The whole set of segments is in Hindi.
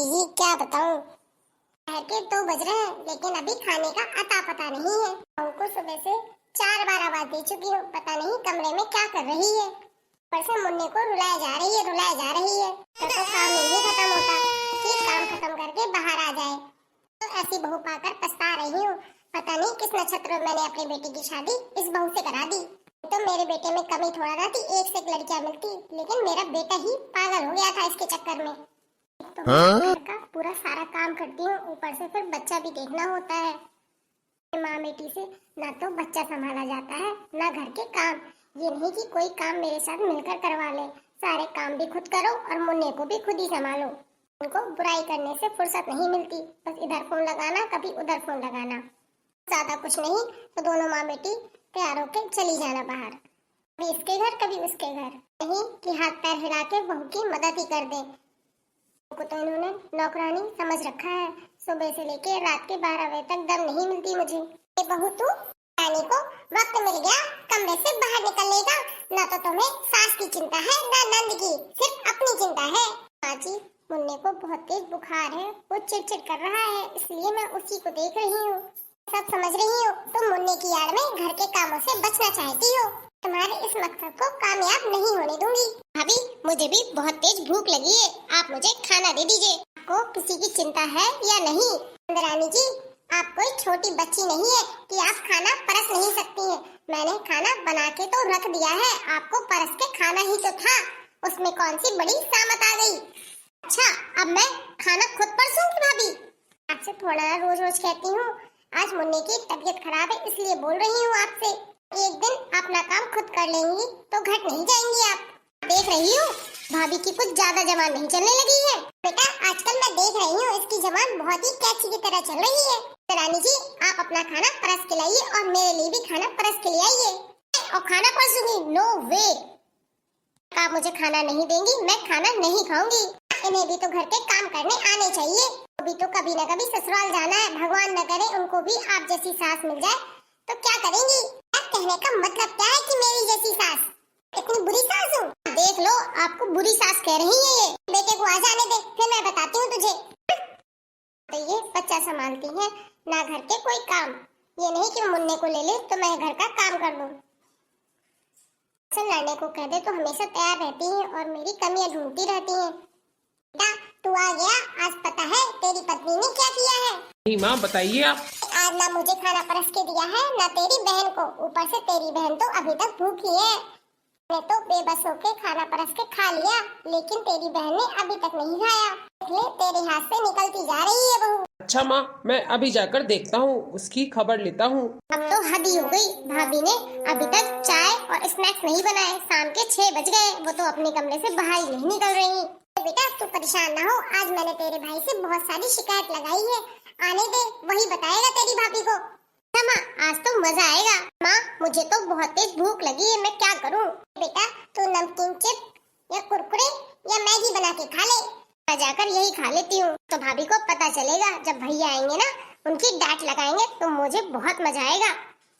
जी क्या बताऊं। दोपहर के 2 बज रहे हैं लेकिन अभी खाने का अता पता नहीं है। बहू को सुबह से 4 बार आवाज दे चुकी हूँ, पता नहीं कमरे में क्या कर रही है। ऊपर से मुन्ने को रुलाया जा रही है, रुलाया जा रही है। तो काम नहीं खत्म होता कि काम खत्म करके बाहर आ जाए। तो ऐसी बहू पाकर पछता रही हूँ। पता नहीं किस नक्षत्र में मैंने अपनी बेटी की शादी इस बहू से करा दी। तो मेरे बेटे में कमी थोड़ा रहती, एक से एक लड़कियां मिलती, लेकिन मेरा बेटा ही पागल हो गया था इसके चक्कर में। तो मैं घर का पूरा सारा काम करती हूँ, ऊपर से फिर बच्चा भी देखना होता है। माँ बेटी से ना तो बच्चा संभाला जाता है ना घर के काम। ये नहीं कि कोई काम मेरे साथ मिलकर करवा ले, सारे काम भी खुद करो और मुन्ने को भी खुद ही संभालो। उनको बुराई करने से फुर्सत नहीं मिलती, बस इधर फोन लगाना कभी उधर फोन लगाना, ज्यादा कुछ नहीं। तो दोनों माँ बेटी तैयार होकर चली जाना बाहर, कभी इसके घर कभी उसके घर। नहीं कि हाथ पैर हिला के बहू की मदद ही कर दे। को तो इन्होंने नौकरानी समझ रखा है। सुबह से लेके रात के 12 बजे तक दम नहीं मिलती मुझे। ये बहू तू रानी को वक्त मिल गया कमरे से बाहर निकलने का, ना तो तुम्हें सास की चिंता है ना नंद की, सिर्फ अपनी चिंता है। जी मुन्ने को बहुत तेज बुखार है, वो चिड़चिड़ कर रहा है, इसलिए मैं उसी को देख रही हूँ। सब समझ रही हूँ, तुम मुन्ने की आड़ में घर के कामों से बचना चाहती हो। तुम्हारे इस मकसद को कामयाब नहीं होने दूंगी। भाभी मुझे भी बहुत तेज भूख लगी है, आप मुझे खाना दे दीजिए। आपको किसी की चिंता है या नहीं? रानी जी आप कोई छोटी बच्ची नहीं है कि आप खाना परस नहीं सकती हैं। मैंने खाना बना के तो रख दिया है, आपको परस के खाना ही तो था, उसमें कौन सी बड़ी सामत आ गई। अच्छा अब मैं खाना खुद परसूंगी भाभी? आपसे थोड़ा रोज रोज कहती हूँ, आज मुन्ने की तबीयत खराब है इसलिए बोल रही हूँ आपसे। एक दिन अपना काम खुद कर लेंगी तो घट नहीं जाएंगी आप। देख रही हूँ भाभी की कुछ ज्यादा जबान नहीं चलने लगी है। बेटा आजकल मैं देख रही हूँ इसकी जबान बहुत ही कैची की तरह चल रही है। रानी जी आप अपना खाना परस के लाइए और मेरे लिए भी खाना परस के ले आइए। और खाना परसूंगी? नो वे, आप मुझे खाना नहीं देंगी मैं खाना नहीं खाऊंगी। इन्हें भी तो घर के काम करने आने चाहिए। अभी तो कभी न कभी ससुराल जाना है, भगवान न करे उनको भी आप जैसी सास मिल जाए तो क्या करेंगी? कहने का मतलब क्या है कि मेरी जैसी सास? इतनी बुरी सास हूँ? देख लो आपको बुरी सास कह रही है ये। बेटे को आ जाने दे फिर मैं बताती हूँ तुझे। तो ये बच्चा संभालती है ना घर के कोई काम। ये नहीं कि मुन्ने को ले ले तो मैं घर का काम कर दूँ। लड़ने को कह दे तो हमेशा तैयार रहती है और मेरी कमियां ढूंढती रहती है। बेटा तू आ गया, आज पता है तेरी पत्नी ने क्या किया है? नहीं माँ बताइए आप। आज ना मुझे खाना परस के दिया है ना तेरी बहन को, ऊपर से तेरी बहन तो अभी तक भूखी है। मैं तो बेबस होके खाना परस के खा लिया, लेकिन तेरी बहन ने अभी तक नहीं खाया, इसलिए तेरे हाथ से निकलती जा रही है बहू। अच्छा माँ मैं अभी जाकर देखता हूँ, उसकी खबर लेता हूँ। अब तो हद ही हो गई, भाभी ने अभी तक चाय और स्नैक्स नहीं बनाए, शाम के 6 बज गए, वो तो अपने कमरे से बाहर ही नहीं निकल रही। बेटा तू परेशान ना हो, आज मैंने तेरे भाई से बहुत सारी शिकायत लगाई है, आने दे वही बताएगा तेरी भाभी को। माँ आज तो मजा आएगा। माँ मुझे तो बहुत तेज भूख लगी है, मैं क्या करूँ? बेटा तू नमकीन चिप या कुरकुरे या मैगी बना के खा ले, मैं जाकर यही खा लेती हूँ। तो भाभी को पता चलेगा, जब भैया आएंगे ना उनकी डांट लगाएंगे तो मुझे बहुत मजा आएगा।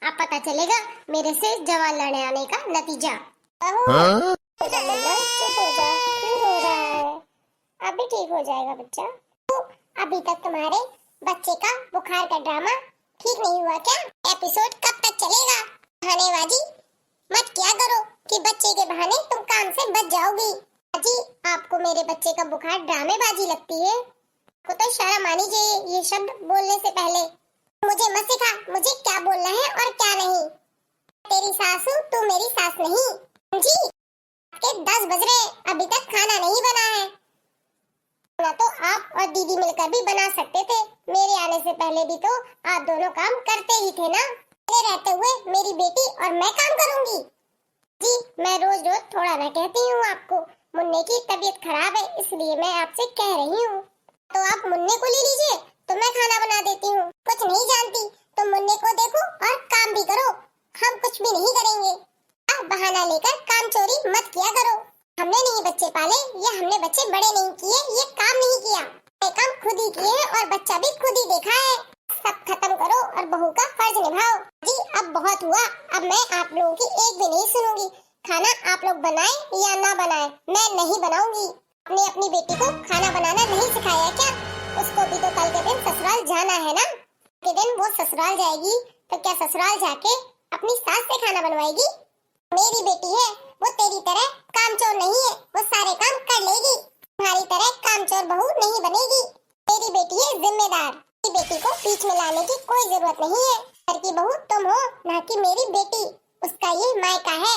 अब पता चलेगा मेरे से जवान लड़ने आने का नतीजा। अभी ठीक हो जाएगा बच्चा। अभी तक तुम्हारे बच्चे का बुखार का ड्रामा ठीक नहीं हुआ क्या? एपिसोड कब तक चलेगा? बहानेबाजी मत क्या करो कि बच्चे के बहाने तुम काम से बच जाओगी। जी आपको मेरे बच्चे का बुखार ड्रामेबाजी लगती है? को तो शर्म आनी चाहिए ये शब्द बोलने से पहले। मुझे मत सिखा मुझे क्या बोलना है और क्या नहीं। तेरी सास हूँ, तू मेरी सास नहीं। जी के 10 बज रहे, अभी तक खाना नहीं बना है। ना तो आप और दीदी मिलकर भी बना सकते थे, मेरे आने से पहले भी तो आप दोनों काम करते ही थे ना। मेरे रहते हुए मेरी बेटी और मैं काम करूंगी? जी मैं रोज रोज थोड़ा ना कहती हूँ आपको, मुन्ने की तबीयत खराब है इसलिए मैं आपसे कह रही हूँ। तो आप मुन्ने को ले लीजिए तो मैं खाना बना देती हूँ। कुछ नहीं जानती तो मुन्ने को देखो और काम भी करो, हम कुछ भी नहीं करेंगे। बहाना लेकर काम चोरी मत किया करो। हमने नहीं बच्चे पाले या हमने बच्चे बड़े नहीं किए, ये काम नहीं किया, ये काम खुद ही किए हैं और बच्चा भी खुद ही देखा है। सब खत्म करो और बहू का फर्ज निभाओ। जी अब बहुत हुआ, अब मैं आप लोगों की एक भी नहीं सुनूंगी। खाना आप लोग बनाए या ना बनाए मैं नहीं बनाऊंगी। आपने अपनी बेटी को खाना बनाना नहीं सिखाया क्या? उसको भी तो कल के दिन ससुराल जाना है ना। के दिन वो ससुराल जाएगी तो क्या ससुराल जाके अपनी सास से खाना बनवाएगी? मेरी बेटी है, वो तेरी तरह कामचोर नहीं है, वो सारे काम कर लेगी। तुम्हारी तरह कामचोर बहू नहीं बनेगी। मेरी बेटी है जिम्मेदार। मेरी बेटी को बीच में लाने की कोई जरूरत नहीं है। घर की बहू तुम हो, ना कि मेरी बेटी। उसका ये मायका है,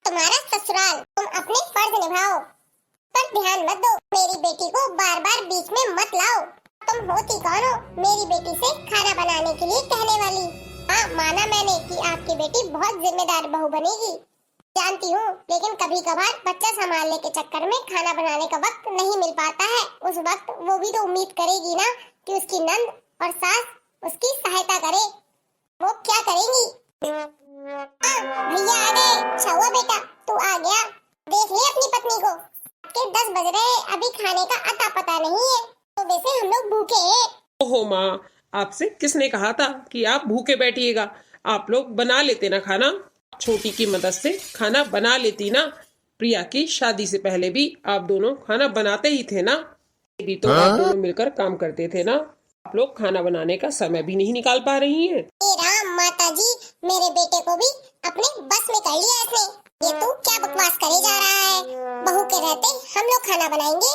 तुम्हारा ससुराल। तुम अपने फर्ज निभाओ, पर ध्यान मत दो। मेरी बेटी को बार बार बीच में मत लाओ। तुम होती कौन हो मेरी बेटी से खाना बनाने के लिए कहने वाली? हाँ, माना मैंने कि आपकी बेटी बहुत जिम्मेदार बहू बनेगी, जानती हूँ, लेकिन कभी कभार बच्चा संभालने के चक्कर में खाना बनाने का वक्त नहीं मिल पाता है। उस वक्त वो भी तो उम्मीद करेगी ना कि उसकी नंद और सास उसकी सहायता करे। वो क्या करेंगी? भैया आ गए। छुआ बेटा, तू आ गया। देख ले अपनी पत्नी को, के 10 बज रहे हैं, अभी खाने का अता पता नहीं है। तो वैसे हम लोग भूखे हैं। ओहो माँ, आपसे किसने कहा था कि आप भूखे बैठिएगा? आप लोग बना लेते ना खाना। छोटी की मदद से खाना बना लेती ना। प्रिया की शादी से पहले भी आप दोनों खाना बनाते ही थे ना। भी तो आप दोनों मिलकर काम करते थे ना। आप लोग खाना बनाने का समय भी नहीं निकाल पा रही हैं। राम माता जी, मेरे बेटे को भी अपने बस में कर लिया इसने। ये तू क्या बकवास करे जा रहा है? बहू के रहते हम लोग खाना बनाएंगे?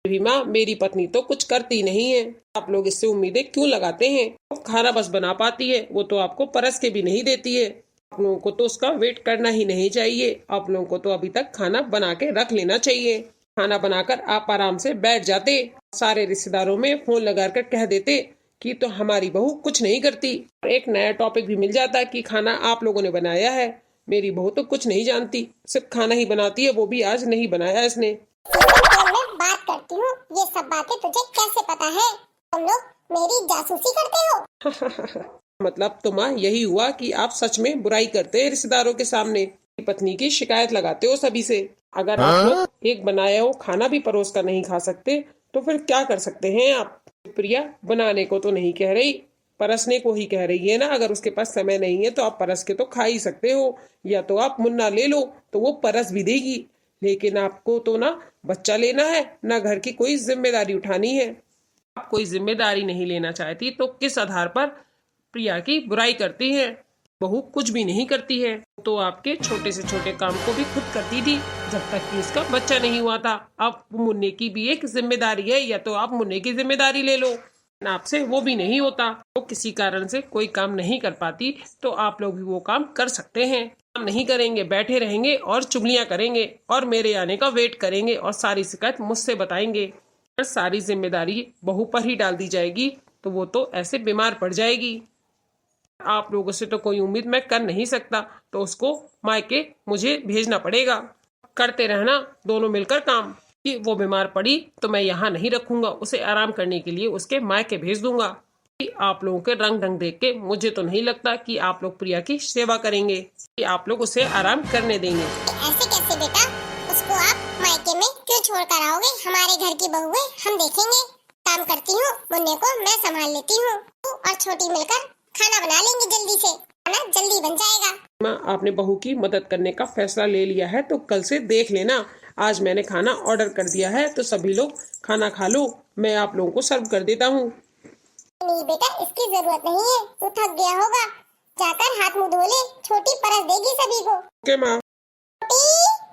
भी माँ, मेरी पत्नी तो कुछ करती नहीं है। आप लोग इससे उम्मीदें क्यों लगाते हैं? वो खाना बस बना पाती है, वो तो आपको परस के भी नहीं देती है। आप लोगों को तो उसका वेट करना ही नहीं चाहिए। आप लोगों को तो अभी तक खाना बना के रख लेना चाहिए। खाना बनाकर आप आराम से बैठ जाते, सारे रिश्तेदारों में फोन लगा कर कह देते कि तो हमारी बहू कुछ नहीं करती। एक नया टॉपिक भी मिल जाता कि खाना आप लोगों ने बनाया है। मेरी बहू तो कुछ नहीं जानती, सिर्फ खाना ही बनाती है, वो भी आज नहीं बनाया इसने। मैं बात करती हूँ, ये सब बातें तुझे कैसे पता है? तुम लोग मेरी जासूसी करते हो। मतलब तो माँ यही हुआ कि आप सच में बुराई करते हैं रिश्तेदारों के सामने। पत्नी की शिकायत लगाते हो सभी से। अगर आप लोग एक बनाया हो खाना भी परोस कर नहीं खा सकते तो फिर क्या कर सकते हैं आप? प्रिया बनाने को तो नहीं कह रही, परसने को ही कह रही है ना। अगर उसके पास समय नहीं है तो आप परस के तो खा ही सकते हो, या तो आप मुन्ना ले लो तो वो परस भी देगी। लेकिन आपको तो ना बच्चा लेना है, ना घर की कोई जिम्मेदारी उठानी है। आप कोई जिम्मेदारी नहीं लेना चाहती तो किस आधार पर प्रिया की बुराई करती है? बहू कुछ भी नहीं करती है, तो आपके छोटे से छोटे काम को भी खुद करती थी जब तक कि उसका बच्चा नहीं हुआ था। अब मुन्ने की भी एक जिम्मेदारी है, या तो आप मुन्ने की जिम्मेदारी ले लो। आपसे वो भी नहीं होता। तो किसी कारण से कोई काम नहीं कर पाती तो आप लोग भी वो काम कर सकते हैं। काम नहीं करेंगे, बैठे रहेंगे और चुगलियां करेंगे और मेरे आने का वेट करेंगे और सारी शिकायत मुझसे बताएंगे। और सारी जिम्मेदारी बहू पर ही डाल दी जाएगी तो वो तो ऐसे बीमार पड़ जाएगी। आप लोगों से तो कोई उम्मीद मैं कर नहीं सकता, तो उसको मायके मुझे भेजना पड़ेगा। करते रहना दोनों मिलकर काम। कि वो बीमार पड़ी तो मैं यहाँ नहीं रखूंगा, उसे आराम करने के लिए उसके मायके भेज दूंगा। कि आप लोगों के रंग ढंग देख के मुझे तो नहीं लगता कि आप लोग प्रिया की सेवा करेंगे, कि आप लोग उसे आराम करने देंगे। ऐसे कैसे बेटा? उसको आप मायके में क्यों छोड़ कर आओगे? हमारे घर की बहू है, हम देखेंगे। काम करती हूँ, मुन्ने को मैं संभाल लेती हूँ। तू और छोटी मिलकर खाना बना लेंगे जल्दी से, खाना जल्दी बन जाएगा। माँ, आपने बहू की मदद करने का फैसला ले लिया है तो कल से देख लेना। आज मैंने खाना ऑर्डर कर दिया है तो सभी लोग खाना खा लो, मैं आप लोगों को सर्व कर देता हूँ। नहीं बेटा, इसकी जरूरत नहीं है, तू थक गया होगा, जाकर हाथ मुंह धो ले, छोटी परस देगी सभी को। ओके माँ।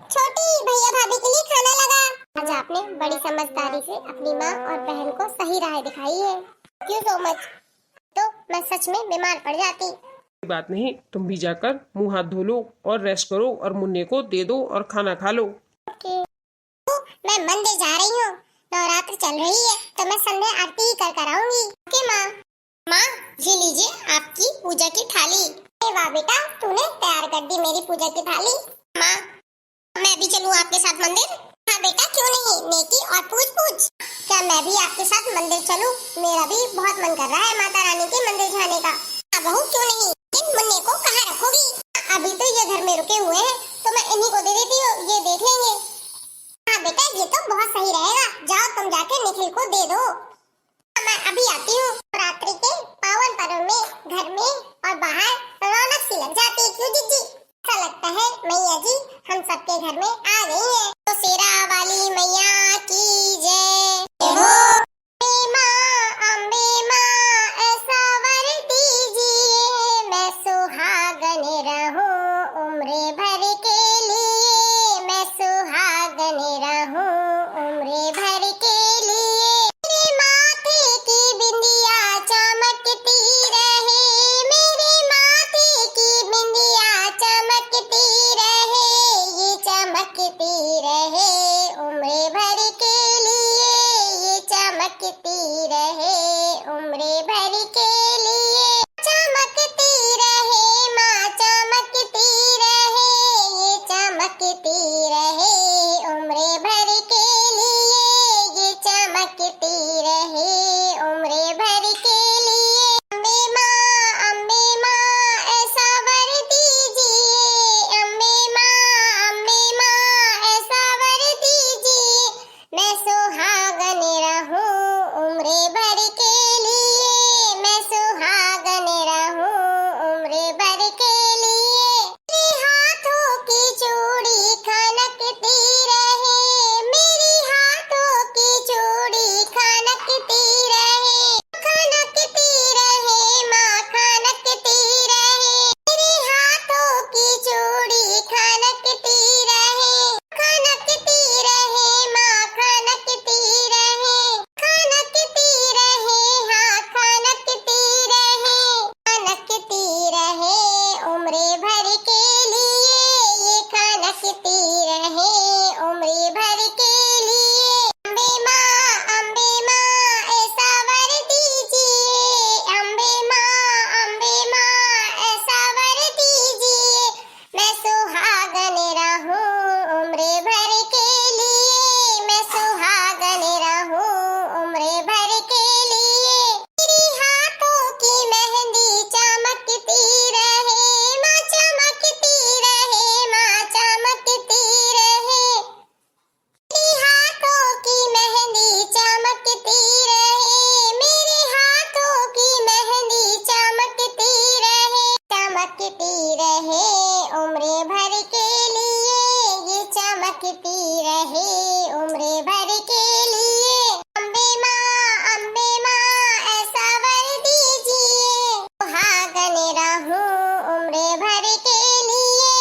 छोटी भैया भाभी के लिए खाना लगा। आज आपने बड़ी समझदारी से अपनी माँ और बहन को सही राह दिखाई है। Thank you so much. तो मैं सच में बीमार पड़ जाती। बात नहीं, तुम भी जाकर मुंह हाथ धो लो और रेस्ट करो और मुन्ने को दे दो और खाना खा लो। तो मैं मंदिर जा रही हूँ, नवरात्र चल रही है तो मैं संध्या आरती ही कर आऊंगी। ओके माँ। माँ, ये लीजिए आपकी पूजा की थाली। वाह बेटा, तूने तैयार कर दी मेरी पूजा की थाली। माँ, मैं भी चलूँ आपके साथ मंदिर? हाँ बेटा, क्यों नहीं, नेकी और पूछ। क्या मैं भी आपके साथ मंदिर चलूं? मेरा भी बहुत मन कर रहा है माता रानी के मंदिर जाने का। हाँ बहू, क्यों नहीं। इन मुन्ने को कहाँ रखोगी? अभी तो ये घर में रुके हुए हैं तो मैं इन्हीं को दे देती हूँ, ये देख लेंगे। हाँ बेटा, ये तो बहुत सही रहेगा। जाओ तुम जाके निखिल को दे दो। मैं अभी आती हूँ। रात्रि के पावन पर्व में घर में और बाहर रौनक सी लग जाती है। क्यों जीजी? ऐसा लगता है मैया जी हम सबके घर में आ गई हैं। तो शेरा वाली मैया की जय हो। अम्बे माँ, अम्बे माँ, ऐसा वर दीजिए मैं सुहागन रहूं उम्र भर के लिए, मैं सुहागन रहूं उम्र भर के लिए। मेरे माथे की बिंदिया चमकती रहे, मेरे माथे की बिंदिया चमकती रहे, ये चमकती रहे उम्र भर के लिए, ये चमकती रहे उम्र भर के लिए। चमकती रहे माँ चमकती रहे, ये चमकती रहे उम्र भर के लिए, ये चमकती रहे उम्र भर के लिए। अम्बे माँ ऐसा वर दीजिए, अम्बे माँ ऐसा वर दीजिए मैं सुहागन रहूं उम्र भर के लिए, मैं सुहागन रहूं उम्र भर के लिए। मेरे हाथों की चूड़ी खनकती रहे, मेरे हाथों की चूड़ी खनकती रहे, खनकती रहे माँ खनकती रहे। मेरे हाथों की चूड़ी खनकती रहे, खनकती रहे माँ खनकती रहे, खनकती रहे हाँ खनकती रहे, खनकती रहे उम्र भर के लिए, ये खनकती रहे उम्र भर के लिए। अम्बे माँ ऐसा वर दीजिए, अम्बे माँ ऐसा वर दीजिए मैं सुहागन रहूं उम्र भर के लिए, मैं सुहागन रहूं उम्र भर के लिए। मेरे हाथों की मेहंदी चमकती रहे माँ चमकती रहे, माँ चमकती रहे। मेरे हाथों की मेहंदी चमकती रहे, मेरे हाथों की मेहंदी चमकती रहे, चमकती रहे उम्र भर के लिए, ये चमकती रहे उम्र भर के लिए। अम्बे माँ ऐसा वर दीजिए, सुहागन रहूं उम्र भर के लिए,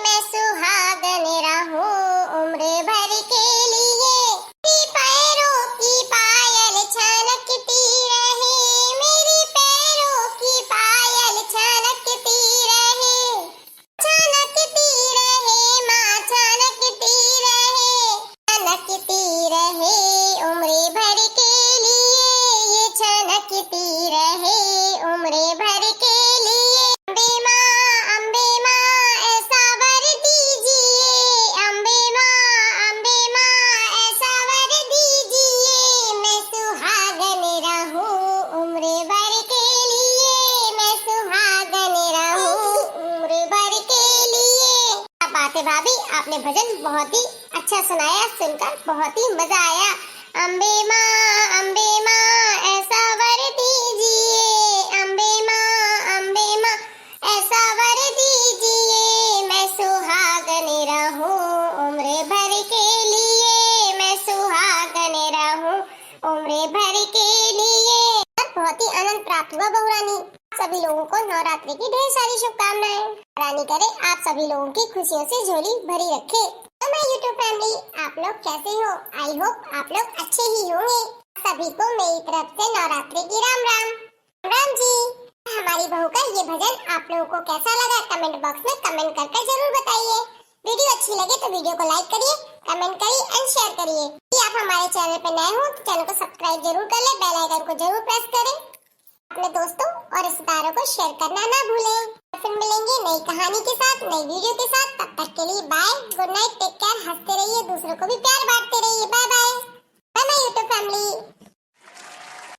मैं सुहागन रहूं उम्र भर के लिए। मेरे पैरों की पायल छनकती रहे, मेरे पैरों की पायल छनकती रहे, छनकती रहे माँ छनकती रहे, छनकती रहे उम्र भर के लिए, ये छनकती रहे उम्र भर के लिए। अम्बे माँ ऐसा वर दीजिए, अम्बे माँ ऐसा वर दीजिए मैं सुहागन रहूं उम्र भर के लिए, मैं सुहागन रहूं उम्र भर के लिए। क्या बात है भाभी, आपने भजन बहुत ही अच्छा सुनाया, सुनकर बहुत ही मजा आया। अम्बे माँ ऐसा वर दीजिए, अम्बे माँ ऐसा वर दीजिए मैं सुहागन रहूं उम्र भर के लिए, मैं सुहागन रहूं उम्र भर के लिए। बहुत ही आनंद प्राप्त हुआ बहू रानी। सभी लोगों को नवरात्रि की ढेर सारी शुभकामनाएं। रानी करे आप सभी लोगों की खुशियों से झोली भरी रखे। तो मैं यूट्यूब फैमिली, आप लोग कैसे हो? आई होप आप लोग अच्छे ही होंगे। सभी को मेरी तरफ से नवरात्रि की राम राम। राम जी, हमारी बहू का ये भजन आप लोगों को कैसा लगा कमेंट बॉक्स में कमेंट करके जरूर बताइए। वीडियो अच्छी लगे तो वीडियो को लाइक करिए, कमेंट करिए एंड शेयर करिए। यदि आप हमारे चैनल पे नए हो तो चैनल को सब्सक्राइब जरूर कर ले, बेल आइकन को जरूर प्रेस करें। अपने दोस्तों और रिश्तेदारों को शेयर करना ना भूलें। फिर मिलेंगे नई कहानी के साथ, नई वीडियो के साथ। तब तक के लिए bye, good night, take care, हंसते रहिए, दूसरों को भी प्यार बांटते रहिए। Bye bye, bye bye YouTube family.